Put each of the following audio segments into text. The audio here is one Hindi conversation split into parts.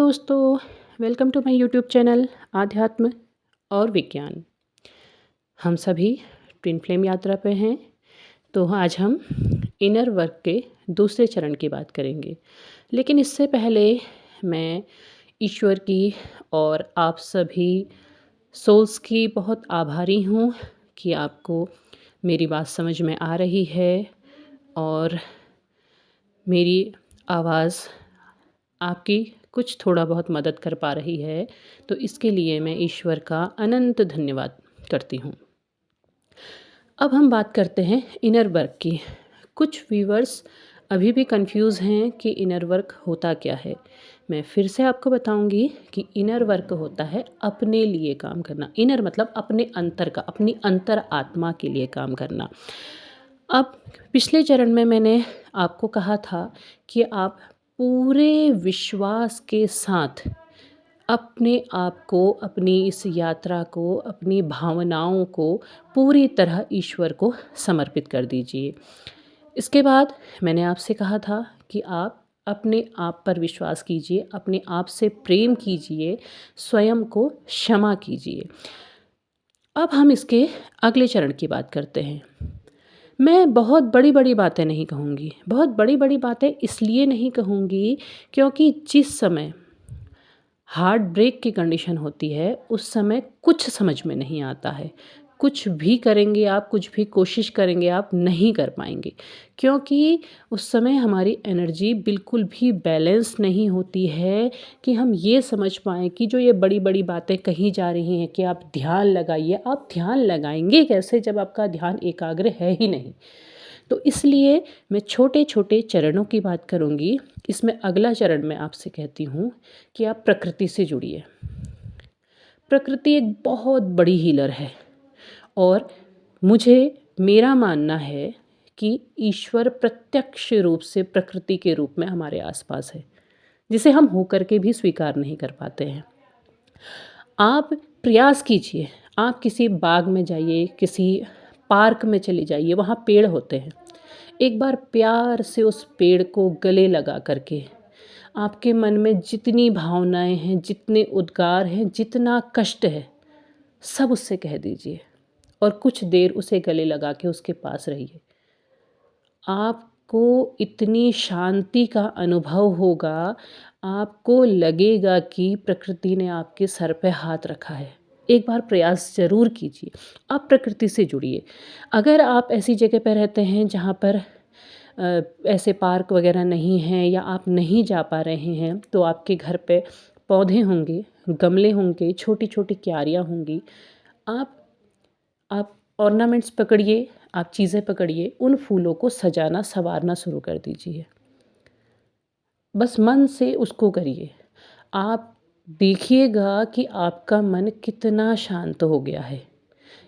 दोस्तों, welcome to my YouTube channel आध्यात्म और विज्ञान। हम सभी ट्विन फ्लेम यात्रा पे हैं। तो आज हम इनर वर्क के दूसरे चरण की बात करेंगे। लेकिन इससे पहले मैं ईश्वर की और आप सभी सोल्स की बहुत आभारी हूँ कि आपको मेरी बात समझ में आ रही है और मेरी आवाज़ आपकी कुछ थोड़ा बहुत मदद कर पा रही है। तो इसके लिए मैं ईश्वर का अनंत धन्यवाद करती हूँ। अब हम बात करते हैं इनर वर्क की। कुछ व्यूअर्स अभी भी कंफ्यूज हैं कि इनर वर्क होता क्या है। मैं फिर से आपको बताऊंगी कि इनर वर्क होता है अपने लिए काम करना। इनर मतलब अपने अंतर का, अपनी अंतर आत्मा के लिए काम करना। अब पिछले चरण में मैंने आपको कहा था कि आप पूरे विश्वास के साथ अपने आप को, अपनी इस यात्रा को, अपनी भावनाओं को पूरी तरह ईश्वर को समर्पित कर दीजिए। इसके बाद मैंने आपसे कहा था कि आप अपने आप पर विश्वास कीजिए, अपने आप से प्रेम कीजिए, स्वयं को क्षमा कीजिए। अब हम इसके अगले चरण की बात करते हैं। मैं बहुत बड़ी बड़ी बातें नहीं कहूँगी। बहुत बड़ी बड़ी बातें इसलिए नहीं कहूँगी क्योंकि जिस समय हार्ट ब्रेक की कंडीशन होती है उस समय कुछ समझ में नहीं आता है। कुछ भी करेंगे आप, कुछ भी कोशिश करेंगे आप, नहीं कर पाएंगे क्योंकि उस समय हमारी एनर्जी बिल्कुल भी बैलेंस नहीं होती है कि हम ये समझ पाएँ कि जो ये बड़ी बड़ी बातें कही जा रही हैं कि आप ध्यान लगाइए। आप ध्यान लगाएंगे कैसे जब आपका ध्यान एकाग्र है ही नहीं। तो इसलिए मैं छोटे छोटे चरणों की बात करूँगी। इसमें अगला चरण मैं आपसे कहती हूँ कि आप प्रकृति से जुड़िए। प्रकृति एक बहुत बड़ी हीलर है और मेरा मानना है कि ईश्वर प्रत्यक्ष रूप से प्रकृति के रूप में हमारे आसपास है, जिसे हम होकर के भी स्वीकार नहीं कर पाते हैं। आप प्रयास कीजिए, आप किसी बाग में जाइए, किसी पार्क में चले जाइए, वहाँ पेड़ होते हैं। एक बार प्यार से उस पेड़ को गले लगा करके आपके मन में जितनी भावनाएं हैं, जितने उद्गार हैं, जितना कष्ट है, सब उससे कह दीजिए और कुछ देर उसे गले लगा के उसके पास रहिए। आपको इतनी शांति का अनुभव होगा, आपको लगेगा कि प्रकृति ने आपके सर पे हाथ रखा है। एक बार प्रयास ज़रूर कीजिए, आप प्रकृति से जुड़िए। अगर आप ऐसी जगह पर रहते हैं जहाँ पर ऐसे पार्क वगैरह नहीं हैं या आप नहीं जा पा रहे हैं, तो आपके घर पे पौधे होंगे, गमले होंगे, छोटी छोटी क्यारियाँ होंगी। आप ऑर्नामेंट्स पकड़िए, आप चीज़ें पकड़िए, उन फूलों को सजाना संवारना शुरू कर दीजिए। बस मन से उसको करिए। आप देखिएगा कि आपका मन कितना शांत हो गया है।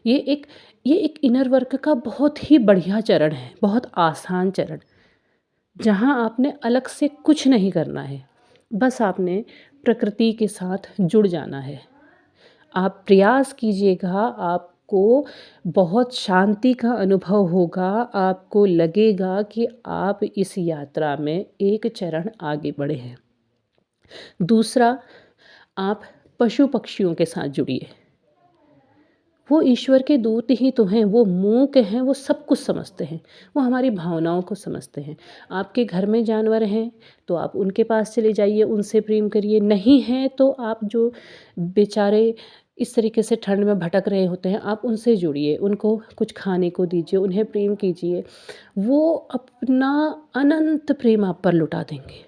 ये एक ये एक इनर वर्क का बहुत ही बढ़िया चरण है, बहुत आसान चरण, जहाँ आपने अलग से कुछ नहीं करना है। बस आपने प्रकृति के साथ जुड़ जाना है। आप प्रयास कीजिएगा, आपको बहुत शांति का अनुभव होगा। आपको लगेगा कि आप इस यात्रा में एक चरण आगे बढ़े हैं। दूसरा, आप पशु पक्षियों के साथ जुड़िए। वो ईश्वर के दूत ही तो हैं, वो मूक हैं, वो सब कुछ समझते हैं, वो हमारी भावनाओं को समझते हैं। आपके घर में जानवर हैं तो आप उनके पास चले जाइए, उनसे प्रेम करिए। नहीं हैं तो आप जो बेचारे इस तरीके से ठंड में भटक रहे होते हैं, आप उनसे जुड़िए, उनको कुछ खाने को दीजिए, उन्हें प्रेम कीजिए। वो अपना अनंत प्रेम आप पर लुटा देंगे।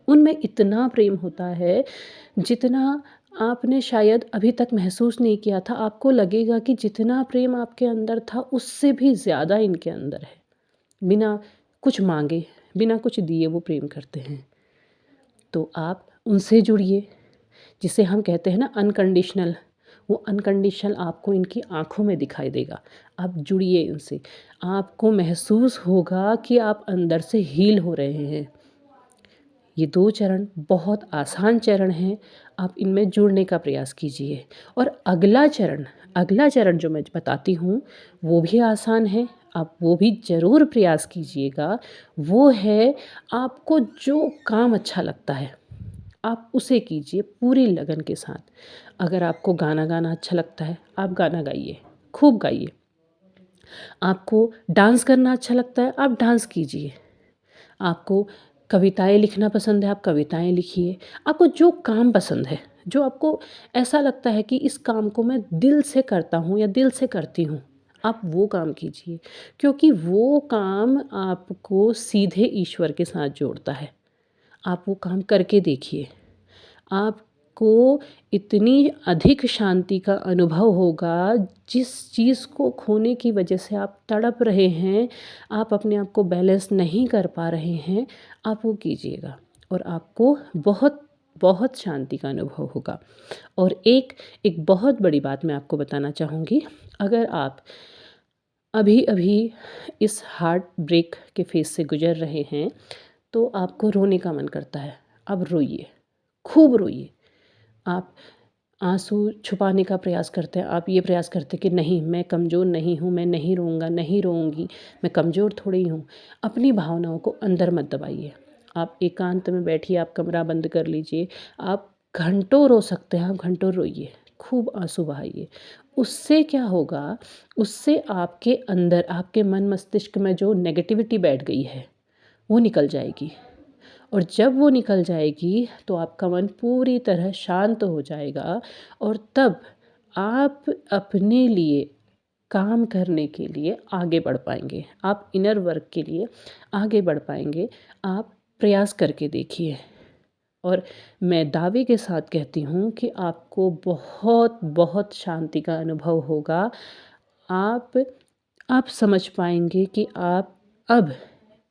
उनमें इतना प्रेम होता है जितना आपने शायद अभी तक महसूस नहीं किया था। आपको लगेगा कि जितना प्रेम आपके अंदर था उससे भी ज़्यादा इनके अंदर है। बिना कुछ मांगे, बिना कुछ दिए वो प्रेम करते हैं। तो आप उनसे जुड़िए, जिसे हम कहते हैं ना अनकंडीशनल। वो अनकंडीशनल आपको इनकी आँखों में दिखाई देगा। आप जुड़िए इनसे, आपको महसूस होगा कि आप अंदर से हील हो रहे हैं। ये 2 चरण बहुत आसान चरण हैं, आप इनमें जुड़ने का प्रयास कीजिए। और अगला चरण जो मैं बताती हूँ वो भी आसान है, आप वो भी ज़रूर प्रयास कीजिएगा। वो है, आपको जो काम अच्छा लगता है आप उसे कीजिए पूरी लगन के साथ। अगर आपको गाना गाना अच्छा लगता है, आप गाना गाइए, खूब गाइए। आपको डांस करना अच्छा लगता है, आप डांस कीजिए। आपको कविताएँ लिखना पसंद है, आप कविताएँ लिखिए। आपको जो काम पसंद है, जो आपको ऐसा लगता है कि इस काम को मैं दिल से करता हूँ या दिल से करती हूँ, आप वो काम कीजिए। क्योंकि वो काम आपको सीधे ईश्वर के साथ जोड़ता है। आप वो काम करके देखिए। आपको इतनी अधिक शांति का अनुभव होगा, जिस चीज़ को खोने की वजह से आप तड़प रहे हैं, आप अपने आप को बैलेंस नहीं कर पा रहे हैं, आप वो कीजिएगा और आपको बहुत बहुत शांति का अनुभव होगा। और एक एक बहुत बड़ी बात मैं आपको बताना चाहूँगी, अगर आप अभी-अभी इस हार्ट ब्रेक के फ़ेज़ से गुज़र रहे हैं, तो आपको रोने का मन करता है। आप रोइए, खूब रोइए। आप आँसू छुपाने का प्रयास करते हैं, आप ये प्रयास करते हैं कि नहीं मैं कमज़ोर नहीं हूँ, मैं नहीं रोऊँगा, नहीं रोऊँगी, मैं कमज़ोर थोड़ी हूँ। अपनी भावनाओं को अंदर मत दबाइए। आप एकांत में बैठिए, आप कमरा बंद कर लीजिए, आप घंटों रो सकते हैं, आप घंटों रोइए, खूब आँसू बहाइए। उससे क्या होगा, उससे आपके अंदर, आपके मन मस्तिष्क में जो नेगेटिविटी बैठ गई है, वो निकल जाएगी। और जब वो निकल जाएगी तो आपका मन पूरी तरह शांत हो जाएगा और तब आप अपने लिए काम करने के लिए आगे बढ़ पाएंगे। आप इनर वर्क के लिए आगे बढ़ पाएंगे। आप प्रयास करके देखिए और मैं दावे के साथ कहती हूँ कि आपको बहुत बहुत शांति का अनुभव होगा। आप आप समझ पाएंगे कि आप अब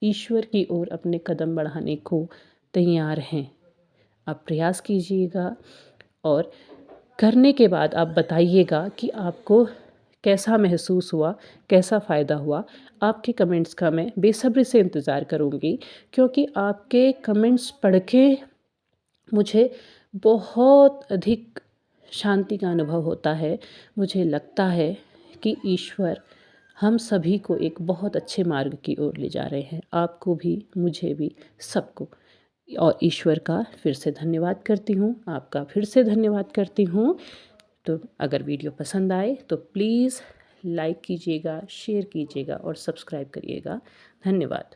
ईश्वर की ओर अपने कदम बढ़ाने को तैयार हैं। आप प्रयास कीजिएगा और करने के बाद आप बताइएगा कि आपको कैसा महसूस हुआ, कैसा फ़ायदा हुआ। आपके कमेंट्स का मैं बेसब्री से इंतज़ार करूँगी, क्योंकि आपके कमेंट्स पढ़ के मुझे बहुत अधिक शांति का अनुभव होता है। मुझे लगता है कि ईश्वर हम सभी को एक बहुत अच्छे मार्ग की ओर ले जा रहे हैं। आपको भी, मुझे भी, सबको। और ईश्वर का फिर से धन्यवाद करती हूँ, आपका फिर से धन्यवाद करती हूँ। तो अगर वीडियो पसंद आए तो प्लीज़ लाइक कीजिएगा, शेयर कीजिएगा और सब्सक्राइब करिएगा। धन्यवाद।